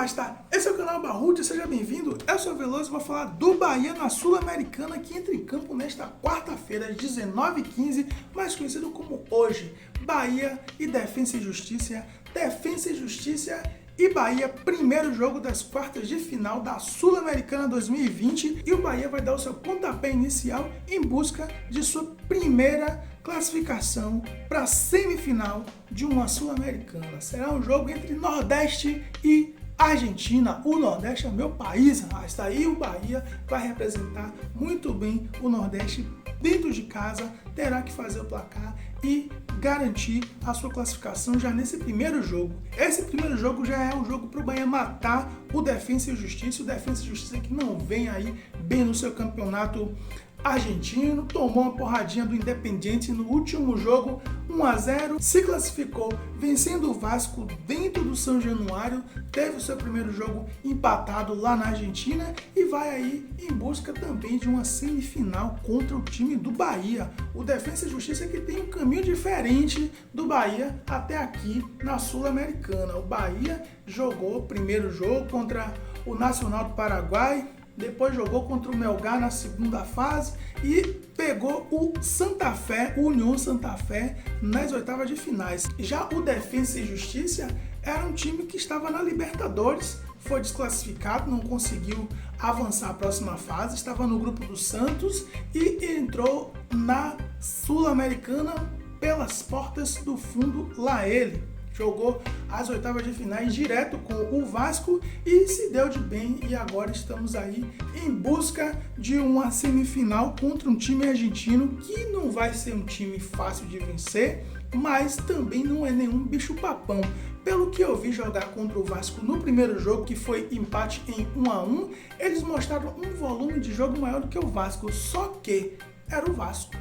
Rasta, esse é o canal Barrude, seja bem-vindo. Eu sou o Veloso e vou falar do Bahia na Sul-Americana, que entra em campo nesta quarta-feira, às 19h15, mais conhecido como hoje. Bahia e Defensa e Justiça, Defensa e Justiça e Bahia, primeiro jogo das quartas de final da Sul-Americana 2020, e o Bahia vai dar o seu pontapé inicial em busca de sua primeira classificação para a semifinal de uma Sul-Americana. Será um jogo entre Nordeste e Argentina. O Nordeste é o meu país, Rasta, aí o Bahia vai representar muito bem o Nordeste dentro de casa, terá que fazer o placar e garantir a sua classificação já nesse primeiro jogo. Esse primeiro jogo já é um jogo para o Bahia matar o Defensa e Justiça. O Defensa e Justiça que não vem aí bem no seu campeonato argentino, tomou uma porradinha do Independiente no último jogo, 1-0, se classificou vencendo o Vasco dentro do São Januário, teve o seu primeiro jogo empatado lá na Argentina e vai aí em busca também de uma semifinal contra o time do Bahia. O Defensa e Justiça que tem um caminho diferente do Bahia até aqui na Sul-Americana. O Bahia jogou o primeiro jogo contra o Nacional do Paraguai, depois jogou contra o Melgar na segunda fase e pegou o Santa Fé, o União Santa Fé, nas oitavas de finais. Já o Defensa e Justiça era um time que estava na Libertadores, foi desclassificado, não conseguiu avançar à próxima fase, estava no grupo do Santos e entrou na Sul-Americana pelas portas do fundo lá ele. Jogou as oitavas de finais direto com o Vasco e se deu de bem, e agora estamos aí em busca de uma semifinal contra um time argentino que não vai ser um time fácil de vencer, mas também não é nenhum bicho-papão. Pelo que eu vi jogar contra o Vasco no primeiro jogo, que foi empate em 1-1, eles mostraram um volume de jogo maior do que o Vasco, só que era o Vasco.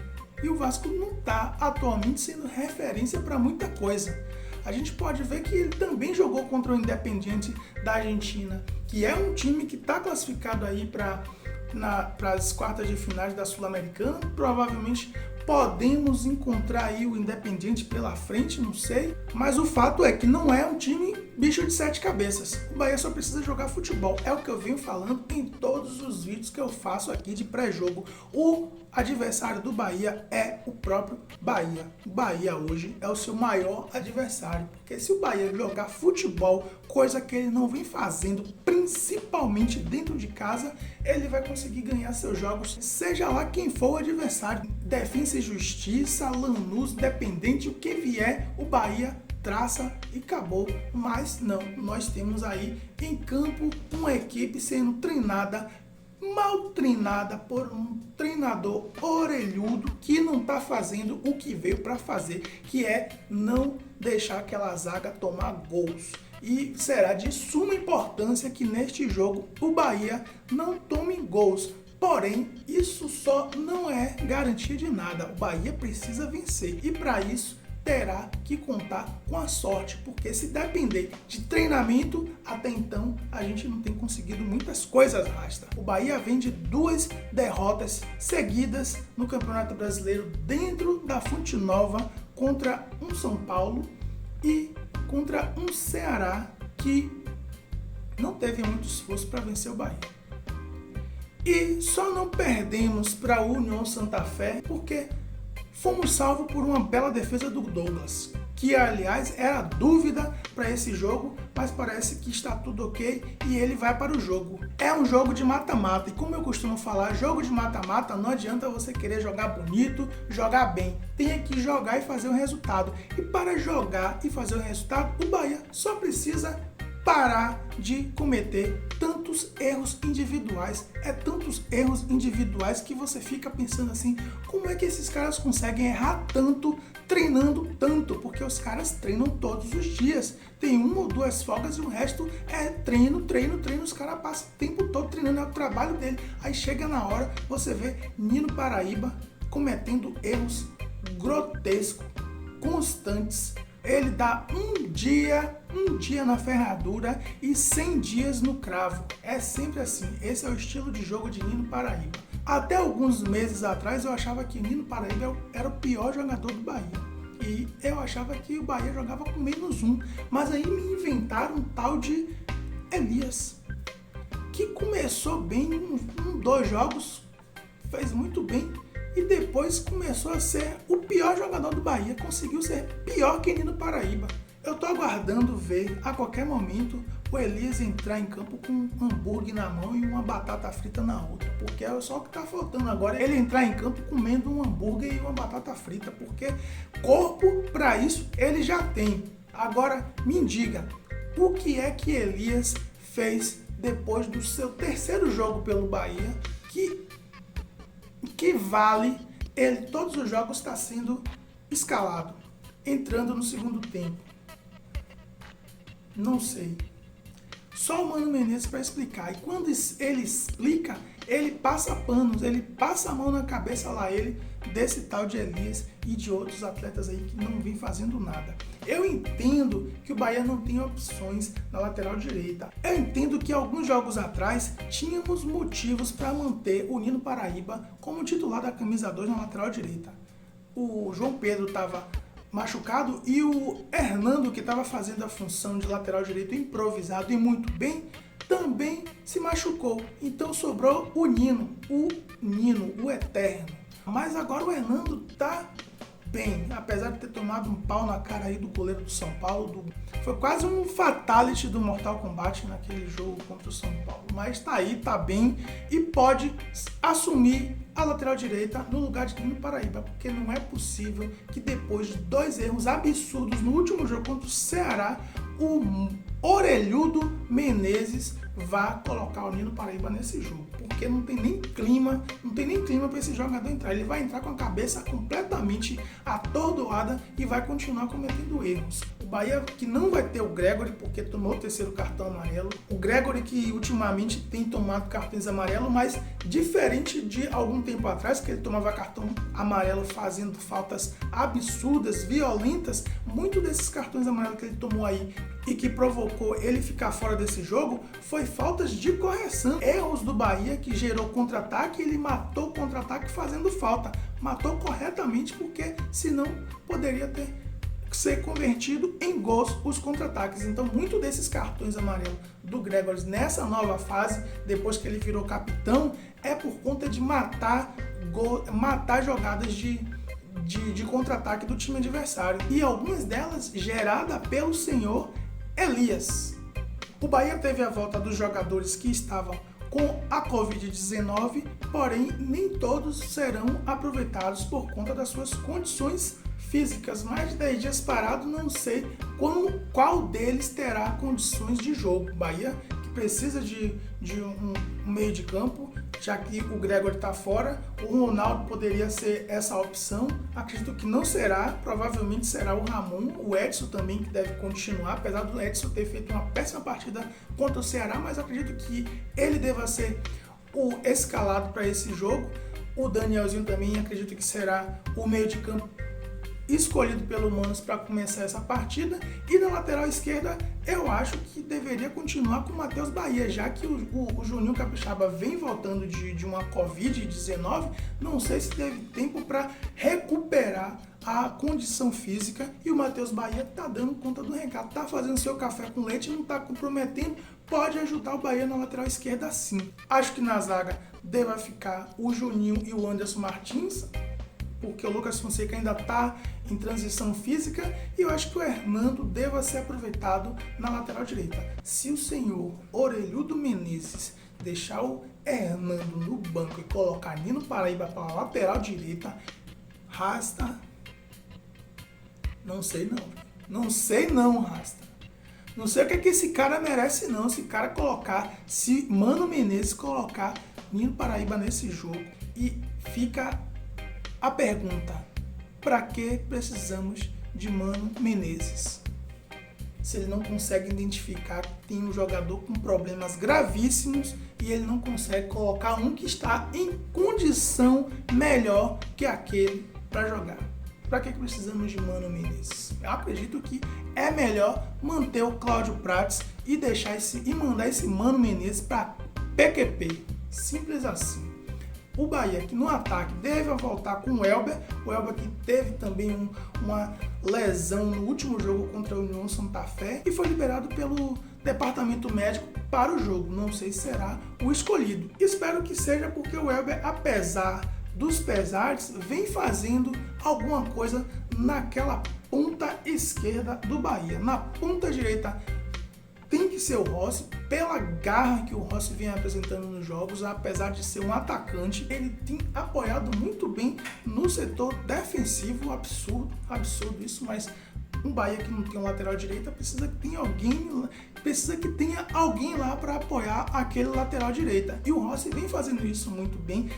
E o Vasco não está atualmente sendo referência para muita coisa. A gente pode ver que ele também jogou contra o Independiente da Argentina, que é um time que está classificado aí para as quartas de finais da Sul-Americana. Provavelmente podemos encontrar aí o Independiente pela frente, não sei. Mas o fato é que não é um time bicho de sete cabeças. O Bahia só precisa jogar futebol. É o que eu venho falando em todos os vídeos que eu faço aqui de pré-jogo. O adversário do Bahia é o próprio Bahia. O Bahia hoje é o seu maior adversário. Porque se o Bahia jogar futebol, coisa que ele não vem fazendo, principalmente dentro de casa, ele vai conseguir ganhar seus jogos, seja lá quem for o adversário. Defensa e Justiça, Lanús, Independente, o que vier, o Bahia traça e acabou. Mas não, nós temos aí em campo uma equipe sendo treinada, mal treinada por um treinador orelhudo que não está fazendo o que veio para fazer, que é não deixar aquela zaga tomar gols. E será de suma importância que neste jogo o Bahia não tome gols. Porém, isso só não é garantia de nada. O Bahia precisa vencer e para isso terá que contar com a sorte, porque se depender de treinamento, até então a gente não tem conseguido muitas coisas, Rasta. O Bahia vem de 2 derrotas seguidas no Campeonato Brasileiro dentro da Fonte Nova, contra um São Paulo e contra um Ceará que não teve muito esforço para vencer o Bahia. E só não perdemos para o União Santa Fé porque fomos salvos por uma bela defesa do Douglas, que aliás era dúvida para esse jogo, mas parece que está tudo ok e ele vai para o jogo. É um jogo de mata-mata e, como eu costumo falar, jogo de mata-mata não adianta você querer jogar bonito, jogar bem. Tem que jogar e fazer o resultado. E para jogar e fazer o resultado, o Bahia só precisa parar de cometer tantos erros individuais. É tantos erros individuais que você fica pensando assim, como é que esses caras conseguem errar tanto, treinando tanto? Porque os caras treinam todos os dias. Tem 1 ou 2 folgas e o resto é treino. Os caras passam o tempo todo treinando, é o trabalho dele. Aí chega na hora, você vê Nino Paraíba cometendo erros grotescos, constantes. Ele dá um dia na ferradura e 100 dias no cravo. É sempre assim. Esse é o estilo de jogo de Nino Paraíba. Até alguns meses atrás eu achava que Nino Paraíba era o pior jogador do Bahia. E eu achava que o Bahia jogava com -1. Mas aí me inventaram um tal de Elias, que começou bem dois jogos, fez muito bem e depois começou a ser o pior jogador do Bahia, conseguiu ser pior que Nino Paraíba. Eu tô aguardando ver a qualquer momento o Elias entrar em campo com um hambúrguer na mão e uma batata frita na outra, porque é só o que tá faltando agora, ele entrar em campo comendo um hambúrguer e uma batata frita, porque corpo para isso ele já tem. Agora me diga, o que é que Elias fez depois do seu terceiro jogo pelo Bahia que vale ele todos os jogos está sendo escalado, entrando no segundo tempo? Não sei. Só o Mano Menezes para explicar. E quando ele explica, ele passa panos, ele passa a mão na cabeça lá ele desse tal de Elias e de outros atletas aí que não vêm fazendo nada. Eu entendo que o Bahia não tem opções na lateral direita. Eu entendo que alguns jogos atrás tínhamos motivos para manter o Nino Paraíba como titular da camisa 2 na lateral direita. O João Pedro estava machucado e o Hernando, que estava fazendo a função de lateral direito improvisado e muito bem, também se machucou. Então sobrou o Nino, o eterno. Mas agora o Hernando tá bem, apesar de ter tomado um pau na cara aí do goleiro do São Paulo. Foi quase um fatality do Mortal Kombat naquele jogo contra o São Paulo. Mas tá aí, tá bem e pode assumir a lateral direita no lugar de Nino Paraíba, porque não é possível que depois de dois erros absurdos no último jogo contra o Ceará, o orelhudo Menezes vá colocar o Nino Paraíba nesse jogo, porque não tem nem clima para esse jogador entrar. Ele vai entrar com a cabeça completamente atordoada e vai continuar cometendo erros. O Bahia que não vai ter o Gregory porque tomou o terceiro cartão amarelo. O Gregory que ultimamente tem tomado cartões amarelos, mas diferente de algum tempo atrás, que ele tomava cartão amarelo fazendo faltas absurdas, violentas, muito desses cartões amarelos que ele tomou aí e que provocou ele ficar fora desse jogo foi faltas de correção, erros do Bahia que gerou contra-ataque. Ele matou o contra-ataque fazendo falta, matou corretamente, porque senão poderia ser convertido em gols os contra-ataques. Então muito desses cartões amarelos do Gregory nessa nova fase, depois que ele virou capitão, é por conta de matar jogadas de contra-ataque do time adversário, e algumas delas geradas pelo senhor Elias. O Bahia teve a volta dos jogadores que estavam com a Covid-19, porém nem todos serão aproveitados por conta das suas condições físicas. Mais de 10 dias parado, não sei qual deles terá condições de jogo. Bahia que precisa de um meio de campo, já que o Gregory está fora. O Ronaldo poderia ser essa opção, acredito que não será, provavelmente será o Ramon, o Edson também, que deve continuar, apesar do Edson ter feito uma péssima partida contra o Ceará, mas acredito que ele deva ser o escalado para esse jogo. O Danielzinho também acredito que será o meio de campo escolhido pelo Manos para começar essa partida. E na lateral esquerda eu acho que deveria continuar com o Matheus Bahia, já que o Juninho Capixaba vem voltando de uma Covid-19, não sei se teve tempo para recuperar a condição física, e o Matheus Bahia tá dando conta do recado, tá fazendo seu café com leite, não tá comprometendo, pode ajudar o Bahia na lateral esquerda sim. Acho que na zaga deve ficar o Juninho e o Anderson Martins, porque o Lucas Fonseca ainda está em transição física, e eu acho que o Hernando deva ser aproveitado na lateral direita. Se o senhor Orelhudo Menezes deixar o Hernando no banco e colocar Nino Paraíba para a lateral direita, Rasta, não sei não, Rasta. Não sei o que esse cara merece não, se Mano Menezes colocar Nino Paraíba nesse jogo. E fica a pergunta: para que precisamos de Mano Menezes? Se ele não consegue identificar que tem um jogador com problemas gravíssimos e ele não consegue colocar um que está em condição melhor que aquele para jogar. Para que precisamos de Mano Menezes? Eu acredito que é melhor manter o Cláudio Prates e mandar esse Mano Menezes para PQP. Simples assim. O Bahia, que no ataque deve voltar com o Elber que teve também uma lesão no último jogo contra o União Santa Fé e foi liberado pelo departamento médico para o jogo. Não sei se será o escolhido. Espero que seja, porque o Elber, apesar dos pesares, vem fazendo alguma coisa naquela ponta esquerda do Bahia. Na ponta direita tem que ser o Rossi, pela garra que o Rossi vem apresentando nos jogos. Apesar de ser um atacante, ele tem apoiado muito bem no setor defensivo. Absurdo isso, mas um Bahia que não tem um lateral direita precisa que tenha alguém lá para apoiar aquele lateral direita. E o Rossi vem fazendo isso muito bem.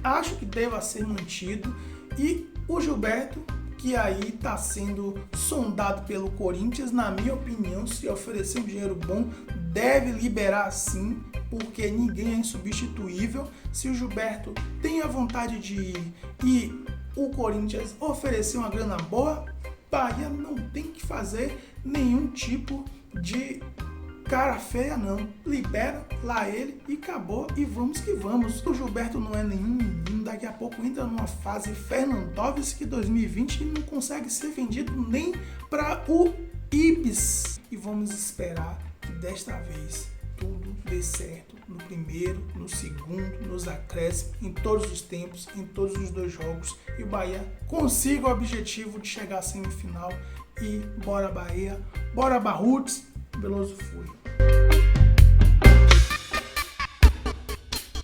Acho que deva ser mantido. E o Gilberto, que aí está sendo sondado pelo Corinthians, na minha opinião, se oferecer um dinheiro bom, deve liberar sim, porque ninguém é insubstituível. Se o Gilberto tem a vontade de ir e o Corinthians oferecer uma grana boa, Bahia não tem que fazer nenhum tipo de cara feia não. Libera lá ele e acabou, e vamos que vamos. O Gilberto não é nenhum menino, daqui a pouco entra numa fase Fernandovski 2020 e não consegue ser vendido nem para o Ibis. E vamos esperar que desta vez tudo dê certo, no primeiro, no segundo, nos acréscimos, em todos os tempos, em todos os 2 jogos, e o Bahia consiga o objetivo de chegar à semifinal. E bora Bahia, bora Barruts, Veloso fui.